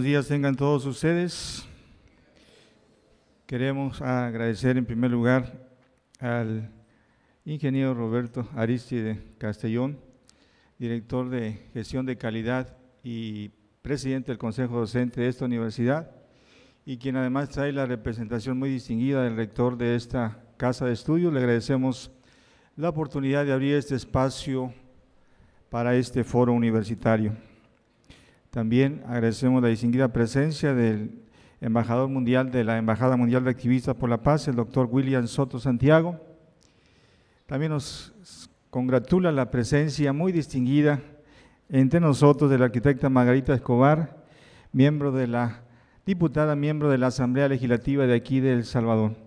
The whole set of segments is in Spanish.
días tengan todos ustedes. Queremos agradecer en primer lugar al ingeniero Roberto Aristide Castellón, director de Gestión de Calidad y presidente del Consejo Docente de esta universidad, y quien además trae la representación muy distinguida del rector de esta casa de estudios. Le agradecemos la oportunidad de abrir este espacio para este foro universitario. También agradecemos la distinguida presencia del embajador mundial de la Embajada Mundial de Activistas por la Paz, el doctor William Soto Santiago. También nos congratula la presencia muy distinguida entre nosotros de la arquitecta Margarita Escobar, diputada miembro de la Asamblea Legislativa de aquí de El Salvador.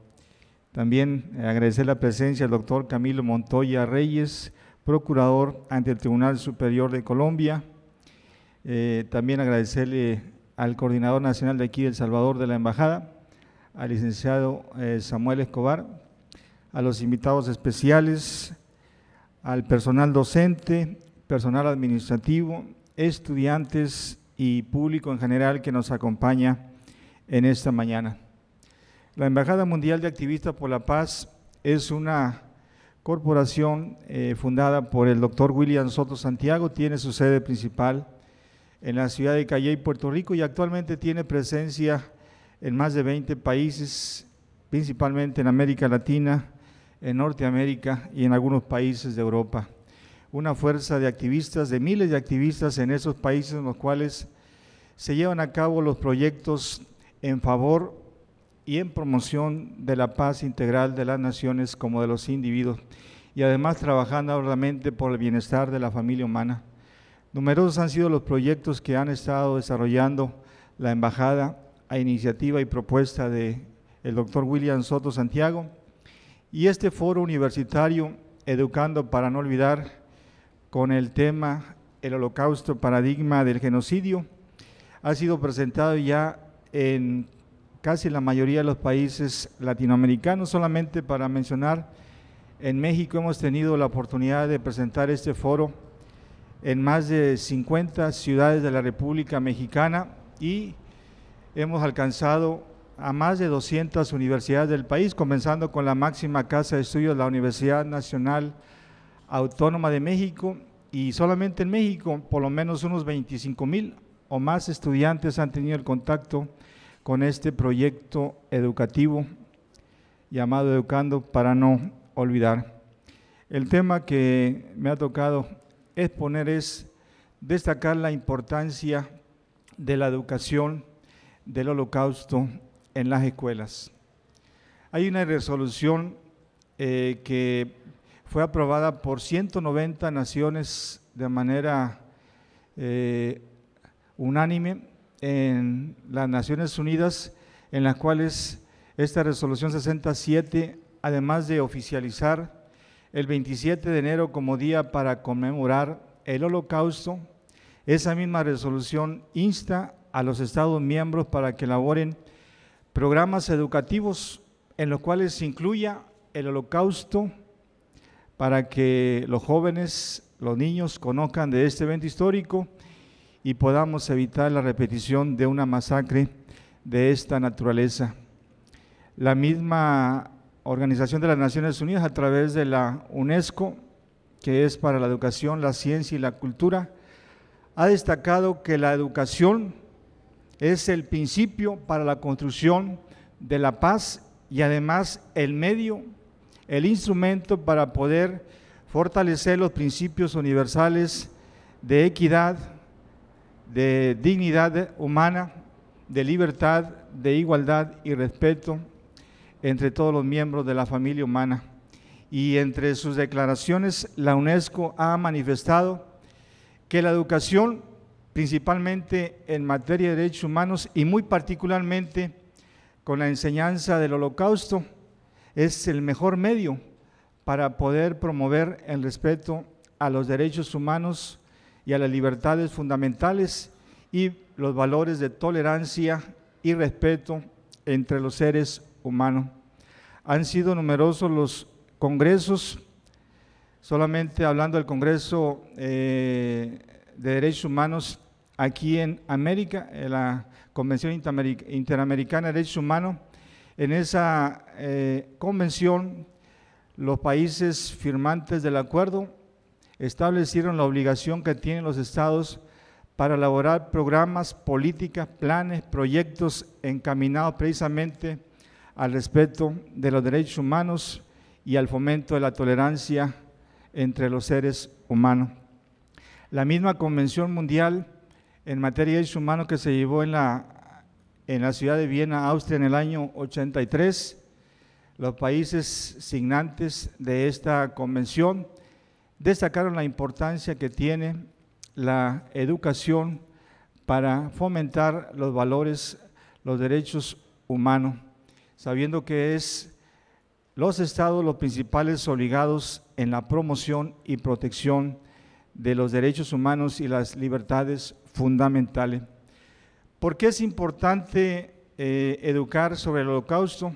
También agradecer la presencia del doctor Camilo Montoya Reyes, procurador ante el Tribunal Superior de Colombia. También agradecerle al coordinador nacional de aquí de El Salvador de la Embajada, al licenciado Samuel Escobar, a los invitados especiales, al personal docente, personal administrativo, estudiantes y público en general que nos acompaña en esta mañana. La Embajada Mundial de Activistas por la Paz es una corporación fundada por el doctor William Soto Santiago, tiene su sede principal en la ciudad de Cayey, Puerto Rico, y actualmente tiene presencia en más de 20 países, principalmente en América Latina, en Norteamérica y en algunos países de Europa. Una fuerza de activistas, de miles de activistas en esos países en los cuales se llevan a cabo los proyectos en favor y en promoción de la paz integral de las naciones como de los individuos, y además trabajando arduamente por el bienestar de la familia humana. Numerosos han sido los proyectos que han estado desarrollando la Embajada a iniciativa y propuesta del doctor William Soto Santiago, y este foro universitario Educando para no olvidar, con el tema El Holocausto, paradigma del genocidio, ha sido presentado ya en casi la mayoría de los países latinoamericanos. Solamente para mencionar, en México hemos tenido la oportunidad de presentar este foro en más de 50 ciudades de la República Mexicana, y hemos alcanzado a más de 200 universidades del país, comenzando con la máxima casa de estudios, la Universidad Nacional Autónoma de México, y solamente en México por lo menos unos 25,000 o más estudiantes han tenido el contacto con este proyecto educativo llamado Educando para no olvidar. El tema que me ha tocado exponer es destacar la importancia de la educación del Holocausto en las escuelas. Hay una resolución que fue aprobada por 190 naciones de manera unánime en las Naciones Unidas, en las cuales esta resolución 67, además de oficializar el 27 de enero como día para conmemorar el Holocausto, esa misma resolución insta a los Estados miembros para que elaboren programas educativos en los cuales se incluya el Holocausto, para que los jóvenes, los niños conozcan de este evento histórico y podamos evitar la repetición de una masacre de esta naturaleza. La misma Organización de las Naciones Unidas, a través de la UNESCO, que es para la educación, la ciencia y la cultura, ha destacado que la educación es el principio para la construcción de la paz y además el medio, el instrumento para poder fortalecer los principios universales de equidad, de dignidad humana, de libertad, de igualdad y respeto entre todos los miembros de la familia humana. Y entre sus declaraciones, la UNESCO ha manifestado que la educación, principalmente en materia de derechos humanos y muy particularmente con la enseñanza del Holocausto, es el mejor medio para poder promover el respeto a los derechos humanos y a las libertades fundamentales y los valores de tolerancia y respeto entre los seres humanos. Han sido numerosos los congresos, solamente hablando del Congreso de Derechos Humanos aquí en América, en la Convención Interamericana de Derechos Humanos. En esa convención, los países firmantes del acuerdo establecieron la obligación que tienen los estados para elaborar programas, políticas, planes, proyectos encaminados precisamente al respeto de los derechos humanos y al fomento de la tolerancia entre los seres humanos. La misma Convención Mundial en materia de derechos humanos que se llevó en la ciudad de Viena, Austria, en el año 83, los países signantes de esta convención destacaron la importancia que tiene la educación para fomentar los valores, los derechos humanos, sabiendo que es los estados los principales obligados en la promoción y protección de los derechos humanos y las libertades fundamentales. ¿Por qué es importante educar sobre el Holocausto?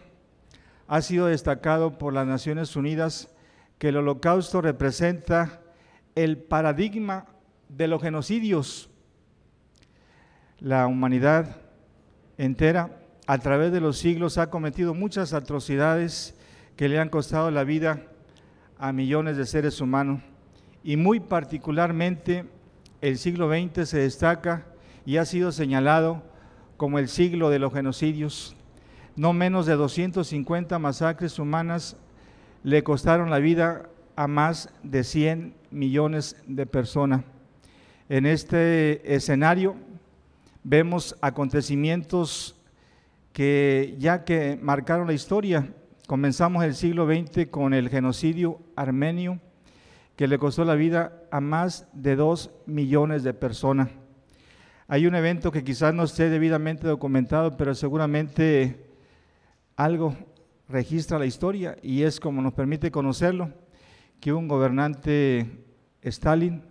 Ha sido destacado por las Naciones Unidas que el Holocausto representa el paradigma de los genocidios. La humanidad entera, a través de los siglos, ha cometido muchas atrocidades que le han costado la vida a millones de seres humanos, y muy particularmente el siglo XX se destaca y ha sido señalado como el siglo de los genocidios. No menos de 250 masacres humanas le costaron la vida a más de 100 millones de personas. En este escenario vemos acontecimientos que marcaron la historia. Comenzamos el siglo XX con el genocidio armenio, que le costó la vida a más de 2 millones de personas. Hay un evento que quizás no esté debidamente documentado, pero seguramente algo registra la historia, y es como nos permite conocerlo, que un gobernante, Stalin,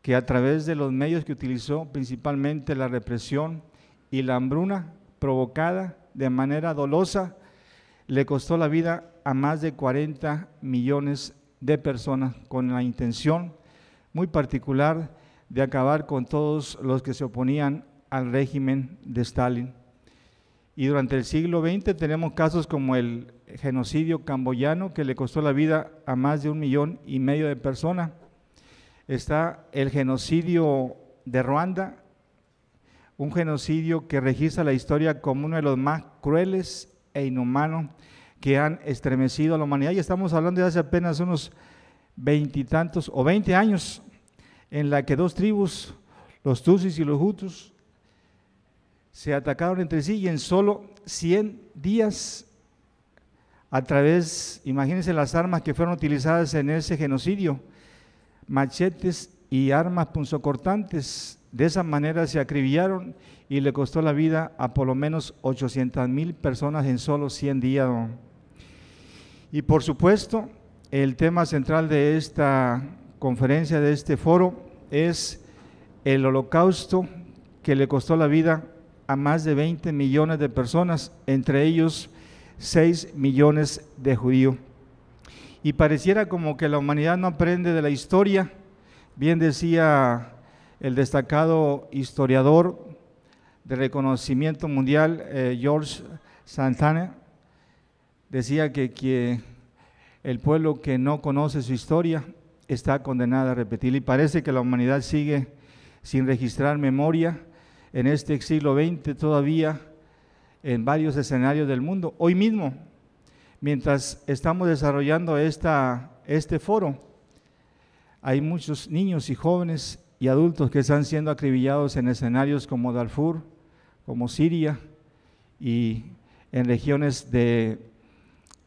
que a través de los medios que utilizó, principalmente la represión y la hambruna provocada de manera dolosa, le costó la vida a más de 40 millones de personas, con la intención muy particular de acabar con todos los que se oponían al régimen de Stalin. Y durante el siglo XX tenemos casos como el genocidio camboyano, que le costó la vida a más de 1,5 millones de personas. Está el genocidio de Ruanda, un genocidio que registra la historia como uno de los más crueles e inhumanos que han estremecido a la humanidad, y estamos hablando de hace apenas unos 20 años, en la que dos tribus, los Tutsis y los Hutus, se atacaron entre sí, y en solo 100 días, a través, imagínense las armas que fueron utilizadas en ese genocidio, machetes y armas punzocortantes, de esa manera se acribillaron y le costó la vida a por lo menos 800,000 personas en solo 100 días. Y por supuesto, el tema central de esta conferencia, de este foro, es el Holocausto, que le costó la vida a más de 20 millones de personas, entre ellos 6 millones de judíos. Y pareciera como que la humanidad no aprende de la historia. Bien decía el destacado historiador de reconocimiento mundial, George Santana, decía que el pueblo que no conoce su historia está condenado a repetirla, y parece que la humanidad sigue sin registrar memoria en este siglo XX todavía en varios escenarios del mundo. Hoy mismo, mientras estamos desarrollando este foro, hay muchos niños y jóvenes y adultos que están siendo acribillados en escenarios como Darfur, como Siria, y en regiones del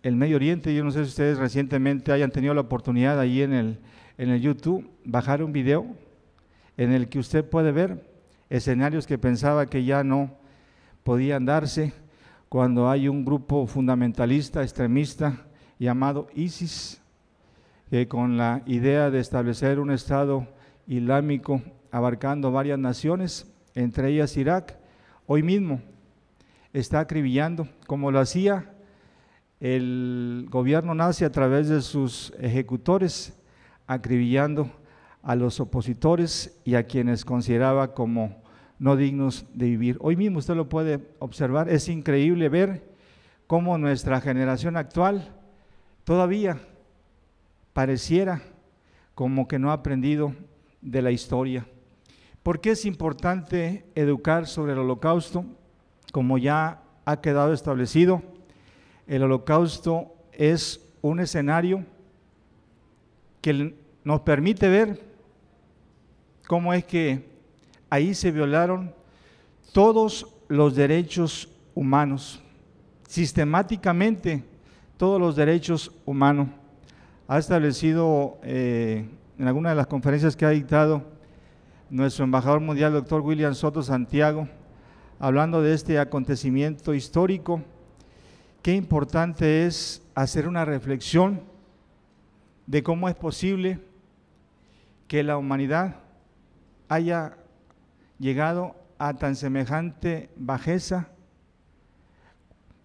Medio Oriente. Yo no sé si ustedes recientemente hayan tenido la oportunidad ahí en el YouTube bajar un video en el que usted puede ver escenarios que pensaba que ya no podían darse, cuando hay un grupo fundamentalista, extremista, llamado ISIS, que con la idea de establecer un Estado islámico abarcando varias naciones, entre ellas Irak, hoy mismo está acribillando, como lo hacía el gobierno nazi a través de sus ejecutores, acribillando a los opositores y a quienes consideraba como no dignos de vivir. Hoy mismo usted lo puede observar, es increíble ver cómo nuestra generación actual todavía pareciera como que no ha aprendido de la historia. ¿Por qué es importante educar sobre el Holocausto? Como ya ha quedado establecido, el Holocausto es un escenario que nos permite ver cómo es que ahí se violaron todos los derechos humanos, sistemáticamente todos los derechos humanos. Ha establecido en alguna de las conferencias que ha dictado nuestro embajador mundial, doctor William Soto Santiago, hablando de este acontecimiento histórico. Qué importante es hacer una reflexión de cómo es posible que la humanidad haya llegado a tan semejante bajeza,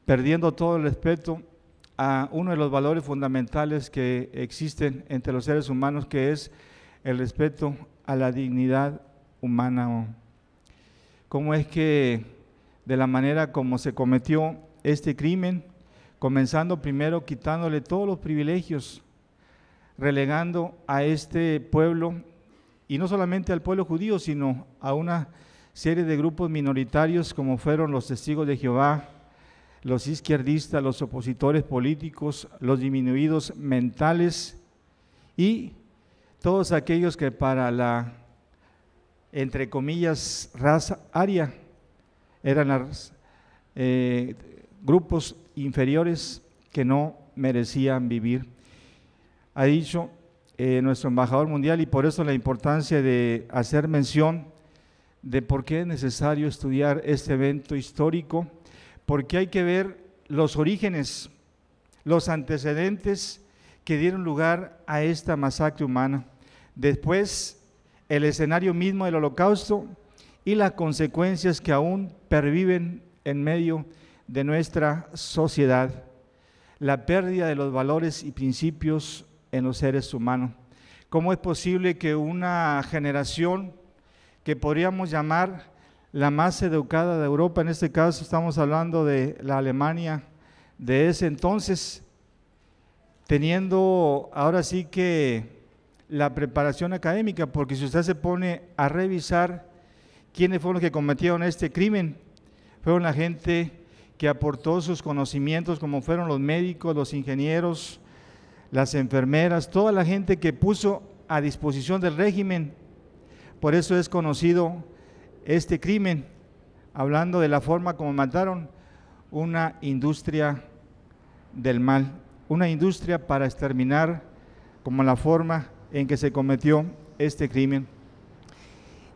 perdiendo todo el respeto a uno de los valores fundamentales que existen entre los seres humanos, que es el respeto a la dignidad humana. ¿Cómo es que de la manera como se cometió este crimen, comenzando primero quitándole todos los privilegios, relegando a este pueblo, y no solamente al pueblo judío, sino a una serie de grupos minoritarios como fueron los testigos de Jehová, los izquierdistas, los opositores políticos, los disminuidos mentales y todos aquellos que para la, entre comillas, raza aria, eran los grupos inferiores que no merecían vivir. Ha dicho nuestro embajador mundial, y por eso la importancia de hacer mención de por qué es necesario estudiar este evento histórico, porque hay que ver los orígenes, los antecedentes que dieron lugar a esta masacre humana. Después, el escenario mismo del Holocausto y las consecuencias que aún perviven en medio de nuestra sociedad, la pérdida de los valores y principios en los seres humanos. ¿Cómo es posible que una generación que podríamos llamar la más educada de Europa, en este caso estamos hablando de la Alemania de ese entonces, teniendo ahora sí que la preparación académica, porque si usted se pone a revisar quiénes fueron los que cometieron este crimen, fueron la gente que aportó sus conocimientos, como fueron los médicos, los ingenieros, las enfermeras, toda la gente que puso a disposición del régimen. Por eso es conocido este crimen, hablando de la forma como mataron, una industria del mal, una industria para exterminar, como la forma en que se cometió este crimen.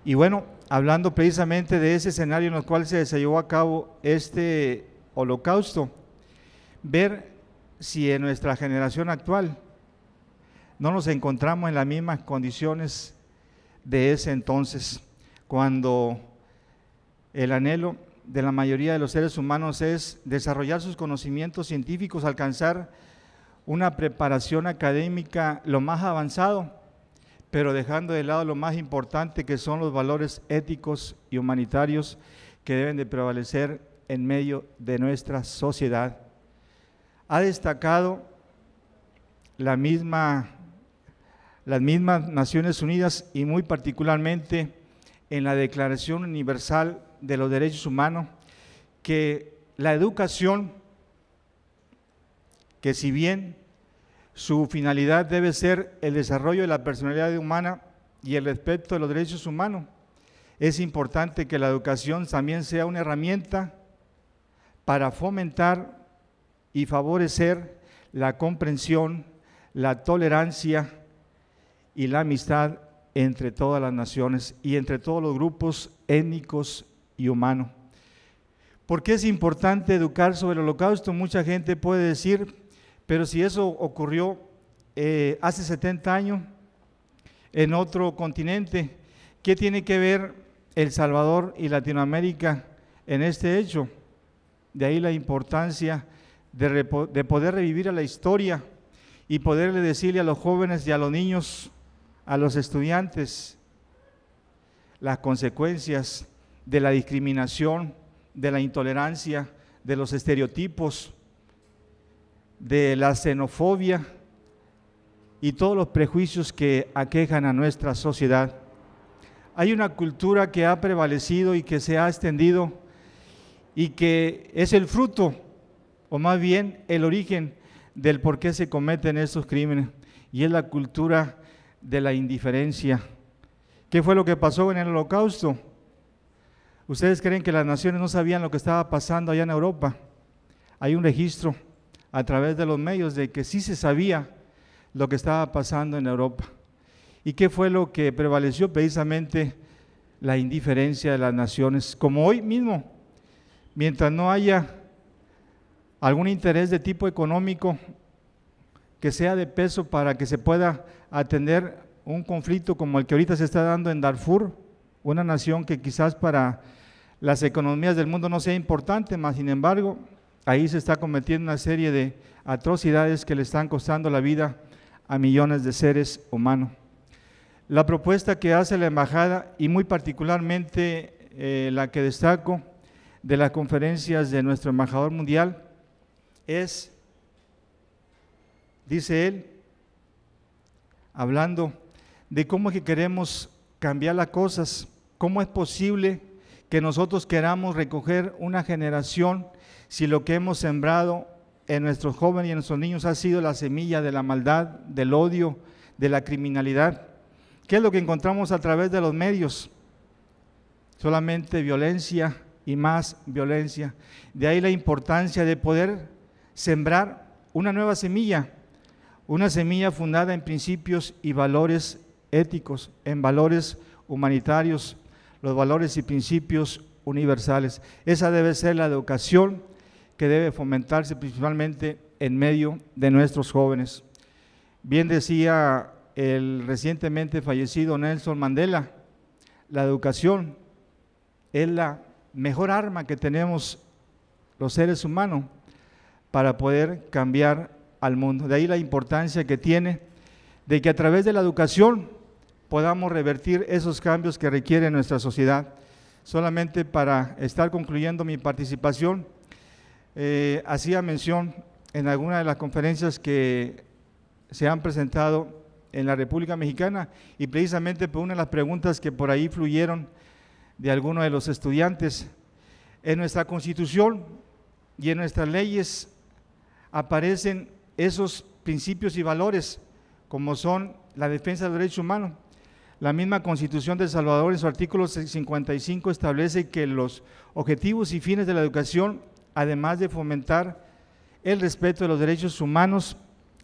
Y bueno, hablando precisamente de ese escenario en el cual se llevó a cabo este holocausto, ver si en nuestra generación actual no nos encontramos en las mismas condiciones de ese entonces, cuando el anhelo de la mayoría de los seres humanos es desarrollar sus conocimientos científicos, alcanzar una preparación académica lo más avanzado, pero dejando de lado lo más importante, que son los valores éticos y humanitarios que deben de prevalecer en medio de nuestra sociedad. Ha destacado las mismas Naciones Unidas, y muy particularmente en la Declaración Universal de los Derechos Humanos, que la educación, que si bien su finalidad debe ser el desarrollo de la personalidad humana y el respeto de los derechos humanos, es importante que la educación también sea una herramienta para fomentar y favorecer la comprensión, la tolerancia y la amistad entre todas las naciones y entre todos los grupos étnicos y humanos. ¿Por qué es importante educar sobre el Holocausto? Mucha gente puede decir, pero si eso ocurrió hace 70 años en otro continente, ¿qué tiene que ver El Salvador y Latinoamérica en este hecho? De ahí la importancia de poder revivir a la historia y poderle decirle a los jóvenes y a los niños a los estudiantes las consecuencias de la discriminación, de la intolerancia, de los estereotipos, de la xenofobia y todos los prejuicios que aquejan a nuestra sociedad. Hay una cultura que ha prevalecido y que se ha extendido y que es el fruto, o más bien el origen del por qué se cometen estos crímenes, y es la cultura de la indiferencia. ¿Qué fue lo que pasó en el Holocausto? ¿Ustedes creen que las naciones no sabían lo que estaba pasando allá en Europa? Hay un registro a través de los medios de que sí se sabía lo que estaba pasando en Europa. ¿Y qué fue lo que prevaleció? Precisamente la indiferencia de las naciones. Como hoy mismo, mientras no haya algún interés de tipo económico que sea de peso para que se pueda atender un conflicto como el que ahorita se está dando en Darfur, una nación que quizás para las economías del mundo no sea importante, mas sin embargo, ahí se está cometiendo una serie de atrocidades que le están costando la vida a millones de seres humanos. La propuesta que hace la embajada, y muy particularmente la que destaco de las conferencias de nuestro embajador mundial, es, dice él, hablando de cómo es que queremos cambiar las cosas, cómo es posible que nosotros queramos recoger una generación si lo que hemos sembrado en nuestros jóvenes y en nuestros niños ha sido la semilla de la maldad, del odio, de la criminalidad. ¿Qué es lo que encontramos a través de los medios? Solamente violencia y más violencia. De ahí la importancia de poder sembrar una nueva semilla, una semilla fundada en principios y valores éticos, en valores humanitarios, los valores y principios universales. Esa debe ser la educación que debe fomentarse principalmente en medio de nuestros jóvenes. Bien decía el recientemente fallecido Nelson Mandela, la educación es la mejor arma que tenemos los seres humanos para poder cambiar al mundo. De ahí la importancia que tiene de que a través de la educación podamos revertir esos cambios que requiere nuestra sociedad. Solamente para estar concluyendo mi participación, hacía mención en alguna de las conferencias que se han presentado en la República Mexicana, y precisamente por una de las preguntas que por ahí fluyeron de algunos de los estudiantes, en nuestra Constitución y en nuestras leyes aparecen esos principios y valores como son la defensa de los derechos humanos. La misma Constitución de El Salvador en su artículo 55 establece que los objetivos y fines de la educación, además de fomentar el respeto de los derechos humanos,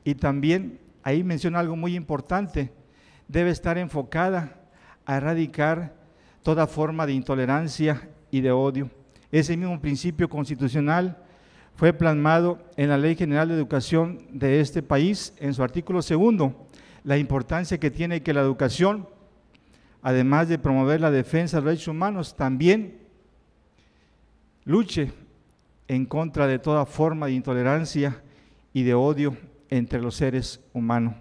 y también ahí menciona algo muy importante, debe estar enfocada a erradicar toda forma de intolerancia y de odio. Ese mismo principio constitucional fue plasmado en la Ley General de Educación de este país, en su artículo 2, la importancia que tiene que la educación, además de promover la defensa de los derechos humanos, también luche en contra de toda forma de intolerancia y de odio entre los seres humanos.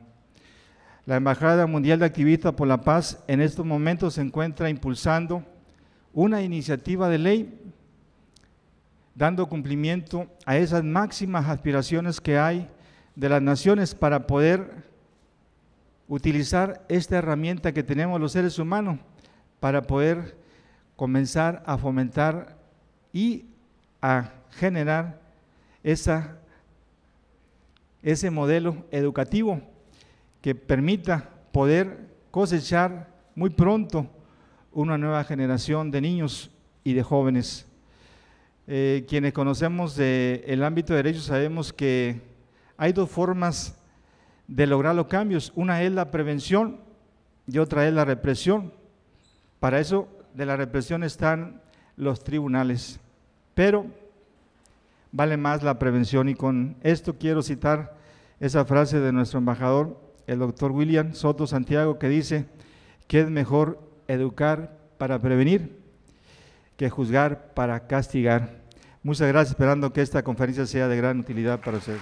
La Embajada Mundial de Activistas por la Paz en estos momentos se encuentra impulsando una iniciativa de ley dando cumplimiento a esas máximas aspiraciones que hay de las naciones para poder utilizar esta herramienta que tenemos los seres humanos para poder comenzar a fomentar y a generar ese modelo educativo que permita poder cosechar muy pronto una nueva generación de niños y de jóvenes. Quienes conocemos el ámbito de derechos sabemos que hay dos formas de lograr los cambios. Una es la prevención y otra es la represión. Para eso de la represión están los tribunales, pero vale más la prevención, y con esto quiero citar esa frase de nuestro embajador, el doctor William Soto Santiago, que dice que es mejor educar para prevenir que juzgar para castigar. Muchas gracias, esperando que esta conferencia sea de gran utilidad para ustedes.